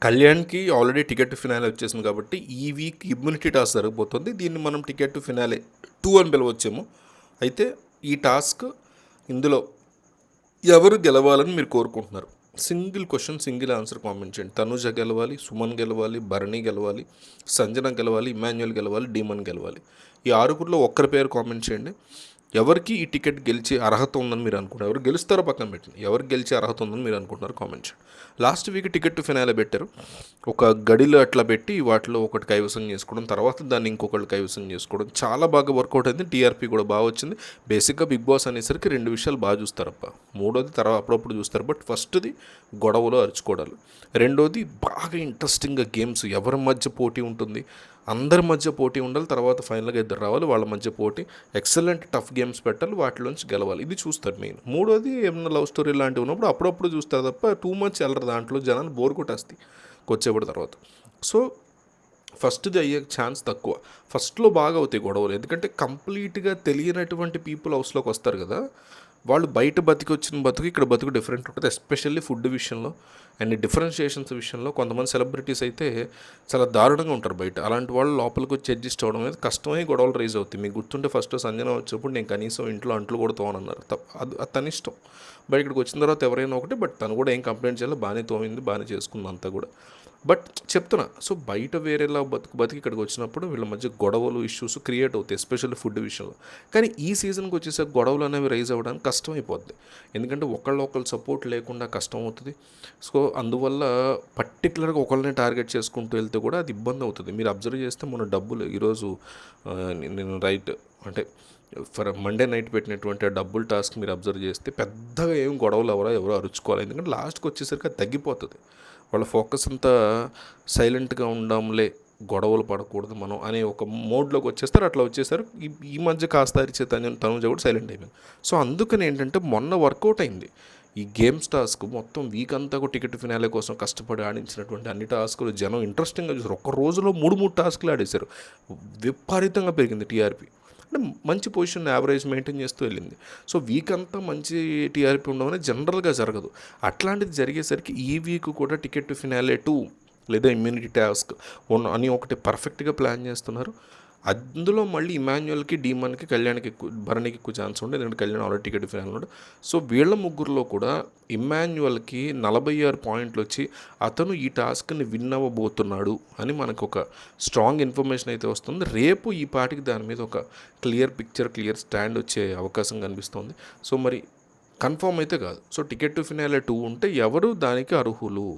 కళ్యాణ్కి already ticket to finale వచ్చేసింది కాబట్టి ఈ వీక్ ఇమ్యూనిటీ టాస్క్ జరగబోతుంది. దీన్ని మనం టికెట్ టు ఫినాలే 2 అని పిలవచ్చేమో. అయితే ఈ టాస్క్ ఇందులో ఎవరు గెలవాలని మీరు కోరుకుంటున్నారు? Single question, single answer comment చేయండి. తనుజ గెలవాలి, సుమన్ గెలవాలి, భరణి గెలవాలి, సంజన గెలవాలి, ఇమాన్యుయల్ గెలవాలి, డీమన్ గెలవాలి. ఈ ఆరుగురిలో ఒక్కరి పేరు కామెంట్ చేయండి. ఎవరికి ఈ టికెట్ గెలిచే అర్హత ఉందని మీరు అనుకుంటారు? ఎవరు గెలుస్తారో పక్కన పెట్టండి, ఎవరికి గెలిచే అర్హత ఉందని మీరు అనుకుంటున్నారు కామెంట్ చేయండి. Last week ticket to finale పెట్టారు. ఒక గడిలో అట్లా పెట్టి వాటిలో ఒకటి కైవసం చేసుకోవడం, తర్వాత దాన్ని ఇంకొకళ్ళు కైవసం చేసుకోవడం చాలా బాగా వర్కౌట్ అయింది. టీఆర్పీ కూడా బాగా వచ్చింది. బేసిక్గా బిగ్ బాస్ అనేసరికి 2 విషయాలు బాగా చూస్తారప్ప. మూడోది తర్వాత అప్పుడప్పుడు చూస్తారు, బట్ ఫస్ట్ది గొడవలో అరుచుకోవడాలు. రెండోది బాగా ఇంట్రెస్టింగ్గా గేమ్స్, ఎవరి మధ్య పోటీ ఉంటుంది, అందరి మధ్య పోటీ ఉండాలి, తర్వాత ఫైనల్గా ఇద్దరు రావాలి, వాళ్ళ మధ్య పోటీ, ఎక్సలెంట్ టఫ్ గేమ్స్ పెట్టాలి, వాటిలోంచి గెలవాలి. ఇది చూస్తారు మెయిన్. మూడోది ఏమన్నా లవ్ స్టోరీ లాంటివి ఉన్నప్పుడు అప్పుడప్పుడు చూస్తారు తప్ప టూ మచ్ వెళ్ళరు, దాంట్లో జనాలు బోర్ కొట్టేస్తాయి వచ్చేప్పటి తర్వాత. సో ఫస్ట్ది అయ్యే ఛాన్స్ తక్కువ. ఫస్ట్లో బాగా అవుతాయి గొడవలు, ఎందుకంటే కంప్లీట్గా తెలియనటువంటి పీపుల్ హౌస్లోకి వస్తారు కదా, వాళ్ళు బయట బతికి వచ్చిన బతుకు ఇక్కడ బతుకు డిఫరెంట్ ఉంటుంది. ఎస్పెషల్లీ ఫుడ్ విషయంలో అండ్ డిఫరెన్షియేషన్స్ విషయంలో కొంతమంది సెలబ్రిటీస్ అయితే చాలా దారుణంగా ఉంటారు బయట. అలాంటి వాళ్ళు లోపలికి వచ్చి అడ్జస్ట్ అవ్వడం అనేది కష్టమై గొడవలు రైజ్ అవుతాయి. మీకు గుర్తుంటే ఫస్ట్ సంజన వచ్చినప్పుడు నేను కనీసం ఇంట్లో అంట్లు కూడా తోమనన్నారు. అది తన ఇష్టం. బట్ ఇక్కడికి వచ్చిన తర్వాత ఎవరైనా ఒకటి, బట్ తను కూడా ఏం కంప్లైంట్ చేయాలి, బాగానే తోమింది, బాగానే చేసుకుంది అంతా కూడా. బట్ చెప్తున్నా, సో బయట వేరేలా బతికి ఇక్కడికి వచ్చినప్పుడు వీళ్ళ మధ్య గొడవలు, ఇష్యూస్ క్రియేట్ అవుతాయి, ఎస్పెషల్లీ ఫుడ్ విషయంలో. కానీ ఈ సీజన్కి వచ్చేసరికి గొడవలు అనేవి రైజ్ అవ్వడానికి కష్టమైపోద్ది, ఎందుకంటే ఒకళ్ళు సపోర్ట్ లేకుండా కష్టం అవుతుంది. సో అందువల్ల పర్టికులర్గా ఒకళ్ళని టార్గెట్ చేసుకుంటూ వెళ్తే కూడా అది ఇబ్బంది అవుతుంది. మీరు అబ్జర్వ్ చేస్తే మన డబ్బులు ఈరోజు నేను రైట్ అంటే ఫర్ మండే నైట్ పెట్టినటువంటి ఆ డబ్బుల్ టాస్క్ మీరు అబ్జర్వ్ చేస్తే పెద్దగా ఏం గొడవలు ఎవరో అరుచుకోవాలి, ఎందుకంటే లాస్ట్కి వచ్చేసరికి అది తగ్గిపోతుంది. వాళ్ళ ఫోకస్ అంతా సైలెంట్గా ఉండాంలే, గొడవలు పడకూడదు మనం అనే ఒక మోడ్లోకి వచ్చేస్తారు. అట్లా వచ్చేసారు. ఈ మధ్య కాస్త అరిచే తనుజ కూడా సైలెంట్ అయిపోయింది. సో అందుకని ఏంటంటే మొన్న వర్కౌట్ అయింది ఈ గేమ్స్ టాస్క్. మొత్తం వీక్ అంతా కూడా టికెట్ ఫినాలే కోసం కష్టపడి ఆడించినటువంటి అన్ని టాస్కులు జనం ఇంట్రెస్టింగ్గా చూసారు. ఒక్క రోజులో 3 టాస్కులు ఆడేశారు. విపరీతంగా పెరిగింది టీఆర్పీ. అంటే మంచి పొజిషన్ యావరేజ్ మెయింటైన్ చేస్తూ వెళ్ళింది. సో వీక్ అంతా మంచి టీఆర్పీ ఉండడం జనరల్గా జరగదు. అట్లాంటిది జరిగేసరికి ఈ వీక్ కూడా టికెట్ టు ఫినాలే 2 లేదా ఇమ్యూనిటీ టాస్క్ అని ఒకటి పర్ఫెక్ట్గా ప్లాన్ చేస్తున్నారు. అందులో మళ్ళీ ఇమాన్యుయల్కి, డీమన్కి, కళ్యాణ్కి భరణికి ఎక్కువ ఛాన్స్ ఉండే, ఎందుకంటే కళ్యాణ్ ఆల్రెడీ టికెట్ ఫినాల్ ఉన్నాడు. సో వీళ్ళ ముగ్గురులో కూడా ఇమాన్యుయల్కి 46 పాయింట్లు వచ్చి అతను ఈ టాస్క్ని విన్ అవ్వబోతున్నాడు అని మనకు ఒక స్ట్రాంగ్ ఇన్ఫర్మేషన్ అయితే వస్తుంది. రేపు ఈ పాటికి దాని మీద ఒక క్లియర్ పిక్చర్, క్లియర్ స్టాండ్ వచ్చే అవకాశం కనిపిస్తుంది. సో మరి కన్ఫర్మ్ అయితే కాదు. సో టికెట్ టు ఫినాలే 2 ఉంటే ఎవరు దానికి అర్హులు?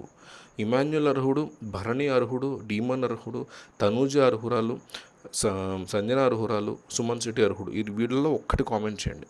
ఇమాన్యుయల్ అర్హుడు, భరణి అర్హుడు, డీమన్ అర్హుడు, తనూజ అర్హురాలు, సంజన అర్హురాలు, సుమన్ శెట్టి అర్హుడు. వీళ్ళలో ఒక్కటి కామెంట్ చేయండి.